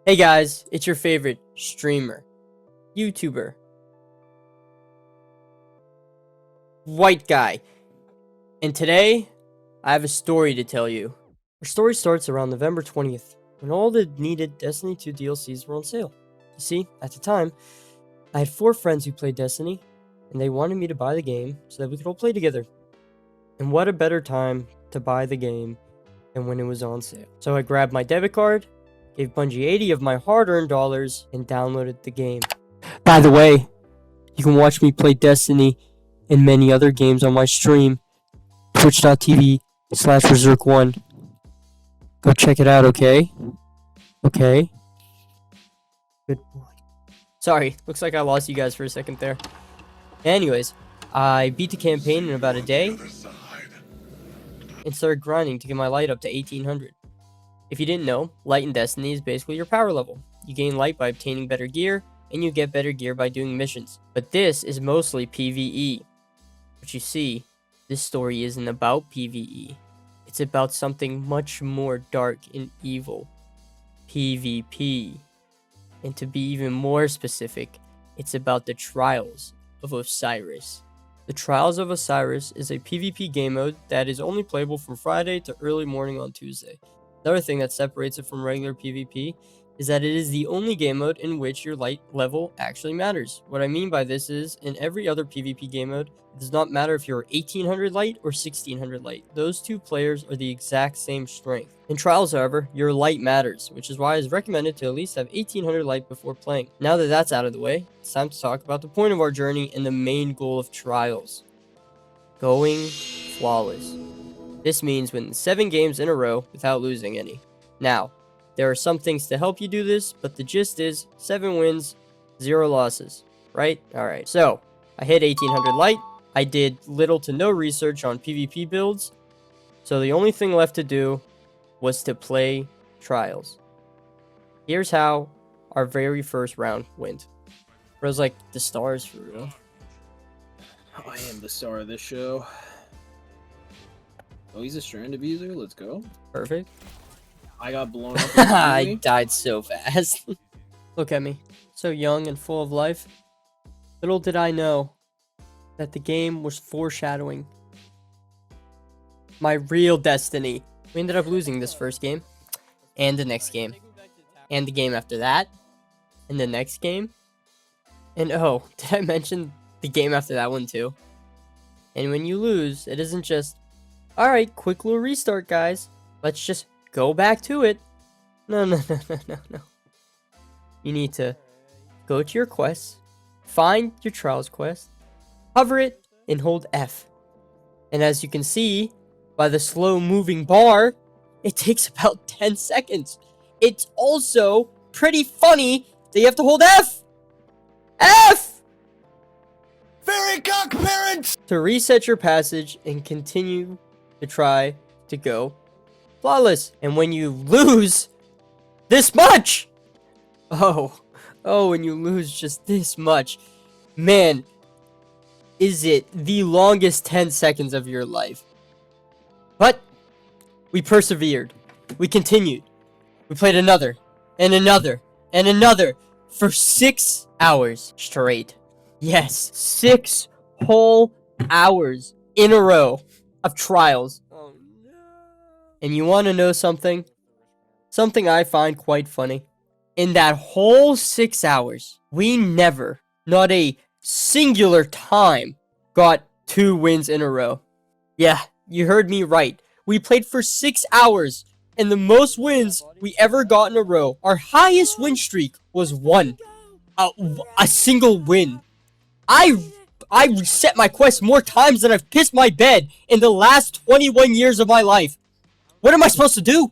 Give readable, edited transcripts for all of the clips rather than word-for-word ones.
Hey guys, it's your favorite streamer, YouTuber, white guy, and today I have a story to tell you. Our story starts around November 20th, when all the needed Destiny 2 DLCs were on sale. You see, at the time, I had 4 friends who played Destiny, and they wanted me to buy the game so that we could all play together. And what a better time to buy the game than when it was on sale. So I grabbed my debit card, gave Bungie 80 of my hard-earned dollars, and downloaded the game. By the way, you can watch me play Destiny and many other games on my stream, twitch.tv/berserk1. Go check it out, okay? Okay. Good boy. Sorry, looks like I lost you guys for a second there. Anyways, I beat the campaign in about a day and started grinding to get my light up to 1800. If you didn't know, light in Destiny is basically your power level. You gain light by obtaining better gear, and you get better gear by doing missions. But this is mostly PvE. But you see, this story isn't about PvE. It's about something much more dark and evil. PvP. And to be even more specific, it's about the Trials of Osiris. The Trials of Osiris is a PvP game mode that is only playable from Friday to early morning on Tuesday. The other thing that separates it from regular PvP is that it is the only game mode in which your light level actually matters. What I mean by this is, in every other PvP game mode, it does not matter if you're 1800 light or 1600 light. Those two players are the exact same strength. In Trials, however, your light matters, which is why it's recommended to at least have 1800 light before playing. Now that that's out of the way, it's time to talk about the point of our journey and the main goal of Trials. Going flawless. This means winning 7 games in a row without losing any. Now, there are some things to help you do this, but the gist is 7 wins, 0 losses, right? Alright, so I hit 1800 light. I did little to no research on PvP builds, so the only thing left to do was to play Trials. Here's how our very first round went. It was like the stars for real. I am the star of this show. Oh, he's a strand abuser. Let's go. Perfect. I got blown up. I died so fast. Look at me. So young and full of life. Little did I know that the game was foreshadowing my real destiny. We ended up losing this first game. And the next game. And the game after that. And the next game. And oh, did I mention the game after that one too? And when you lose, it isn't just, alright, quick little restart, guys. Let's just go back to it. No. You need to go to your quests, find your Trials quest, hover it, and hold F. And as you can see, by the slow moving bar, it takes about 10 seconds. It's also pretty funny that you have to hold F! F! Fairy cock parents! To reset your passage and continue to try to go flawless. And when you lose this much, when you lose just this much, man, is it the longest 10 seconds of your life. But we persevered. We continued. We played another and another and another for 6 hours straight. Yes, 6 whole hours in a row of Trials. Oh no. And you want to know something? Something I find quite funny. In that whole 6 hours, we never, not a singular time, got 2 wins in a row. Yeah, you heard me right. We played for 6 hours, and the most wins we ever got in a row, our highest win streak was 1. A single win. I reset my quest more times than I've pissed my bed in the last 21 years of my life. What am I supposed to do?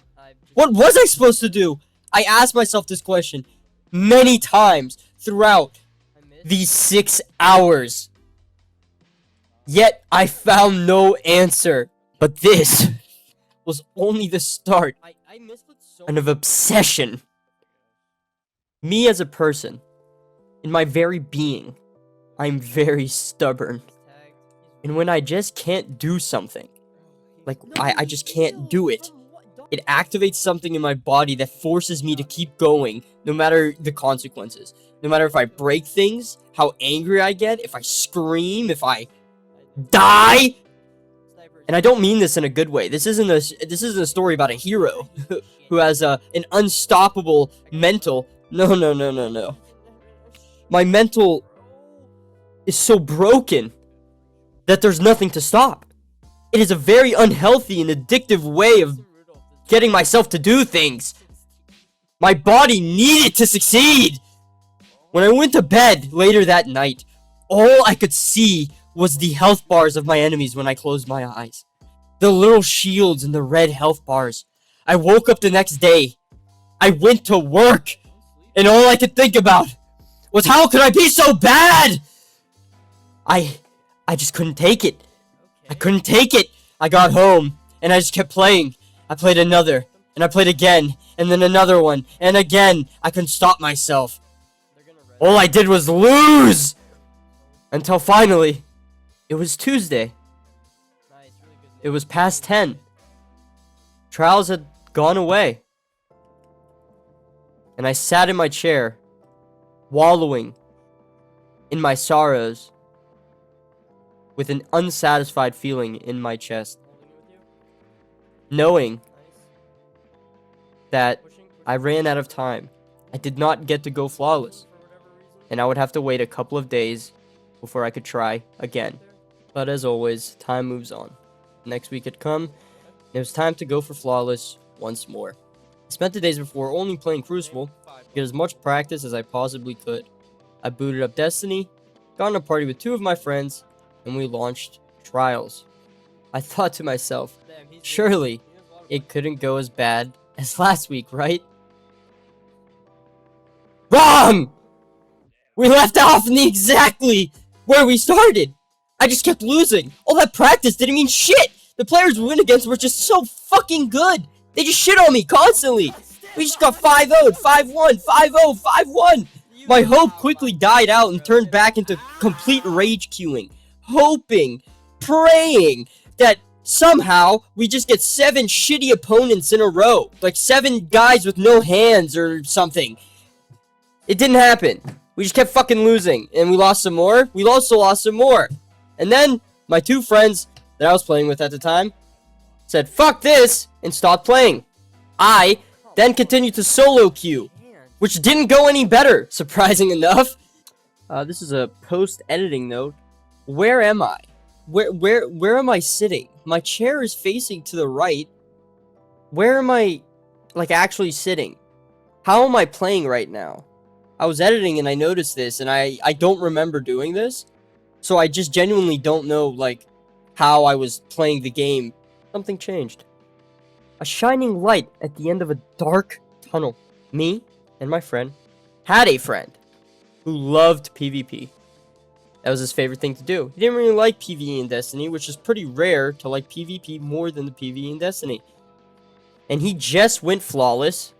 What was I supposed to do? I asked myself this question many times throughout these 6 hours. Yet I found no answer. But this was only the start of an obsession. Me as a person, in my very being, I'm very stubborn. And when I just can't do something, like I just can't do it, it activates something in my body that forces me to keep going, no matter the consequences. No matter if I break things, how angry I get, if I scream, if I die. And I don't mean this in a good way. This isn't a story about a hero who has an unstoppable mental. No. My mental is so broken that there's nothing to stop. It is a very unhealthy and addictive way of getting myself to do things. My body needed to succeed. When I went to bed later that night, all I could see was the health bars of my enemies when I closed my eyes. The little shields and the red health bars. I woke up the next day. I went to work. And all I could think about was, how could I be so bad? I just couldn't take it. I couldn't take it. I got home and I just kept playing. I played another and I played again and then another one and again. I couldn't stop myself. All I did was lose until finally it was Tuesday. It was past 10. Trials had gone away. And I sat in my chair, wallowing in my sorrows, with an unsatisfied feeling in my chest, knowing that I ran out of time. I did not get to go flawless, and I would have to wait a couple of days before I could try again. But as always, time moves on. Next week had come, and it was time to go for flawless once more. I spent the days before only playing Crucible to get as much practice as I possibly could. I booted up Destiny, got in a party with 2 of my friends, and we launched Trials. I thought to myself, surely it couldn't go as bad as last week, right? Wrong! We left off in exactly where we started. I just kept losing. All that practice didn't mean shit. The players we went against were just so fucking good. They just shit on me constantly. We just got 5-0'd, 5-1, 5-0, 5-1. My hope quickly died out and turned back into complete rage queuing. Hoping, praying that somehow we just get 7 shitty opponents in a row. Like 7 guys with no hands or something. It didn't happen. We just kept fucking losing. And we lost some more. We also lost some more. And then my 2 friends that I was playing with at the time said, fuck this, and stopped playing. I then continued to solo queue, which didn't go any better, surprising enough. This is a post-editing note. Where am I? Where am I sitting? My chair is facing to the right. Where am I, like, actually sitting? How am I playing right now? I was editing and I noticed this, and I don't remember doing this. So I just genuinely don't know, like, how I was playing the game. Something changed. A shining light at the end of a dark tunnel. Me and my friend had a friend who loved PvP. That was his favorite thing to do. He didn't really like PvE in Destiny, which is pretty rare to like PvP more than the PvE in Destiny. And he just went flawless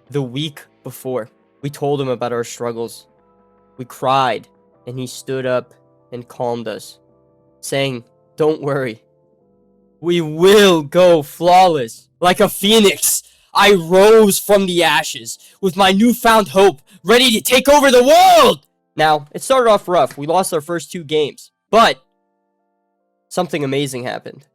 the week before. We told him about our struggles. We cried, and he stood up and calmed us, saying, don't worry. We will go flawless. Like a phoenix, I rose from the ashes with my newfound hope, ready to take over the world! Now, it started off rough. We lost our first 2 games, but something amazing happened.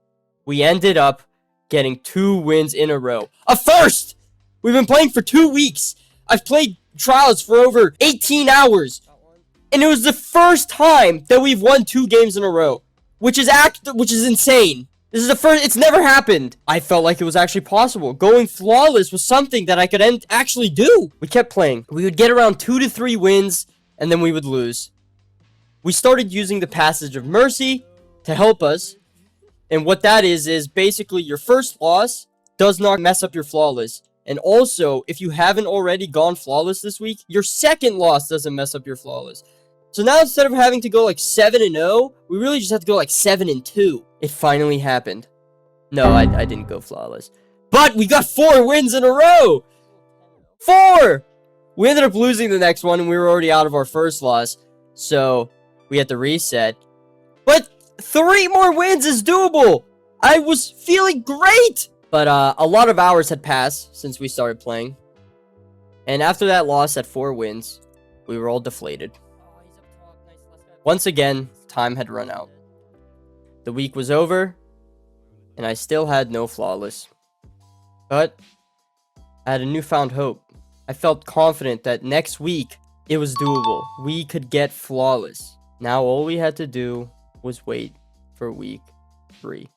We ended up getting 2 wins in a row. A first! We've been playing for 2 weeks. I've played Trials for over 18 hours. And it was the first time that we've won 2 games in a row, which is insane. This is the first, it's never happened. I felt like it was actually possible. Going flawless was something that I could actually do. We kept playing. We would get around 2 to 3 wins, and then we would lose. We started using the Passage of Mercy to help us. And what that is basically your first loss does not mess up your flawless. And also, if you haven't already gone flawless this week, your second loss doesn't mess up your flawless. So now instead of having to go like 7-0, we really just have to go like 7-2. It finally happened. No, I didn't go flawless. But we got 4 wins in a row! 4! We ended up losing the next one, and we were already out of our first loss. So, we had to reset. But 3 more wins is doable! I was feeling great! But a lot of hours had passed since we started playing. And after that loss at 4 wins, we were all deflated. Once again, time had run out. The week was over, and I still had no flawless. But I had a newfound hope. I felt confident that next week it was doable. We could get flawless. Now all we had to do was wait for week 3.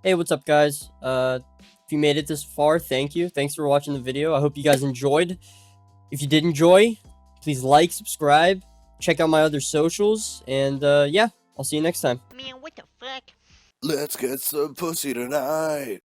Hey, what's up, guys? If you made it this far, thank you. Thanks for watching the video. I hope you guys enjoyed. If you did enjoy, please like, subscribe, check out my other socials, and yeah, I'll see you next time. Man, what the fuck? Let's get some pussy tonight.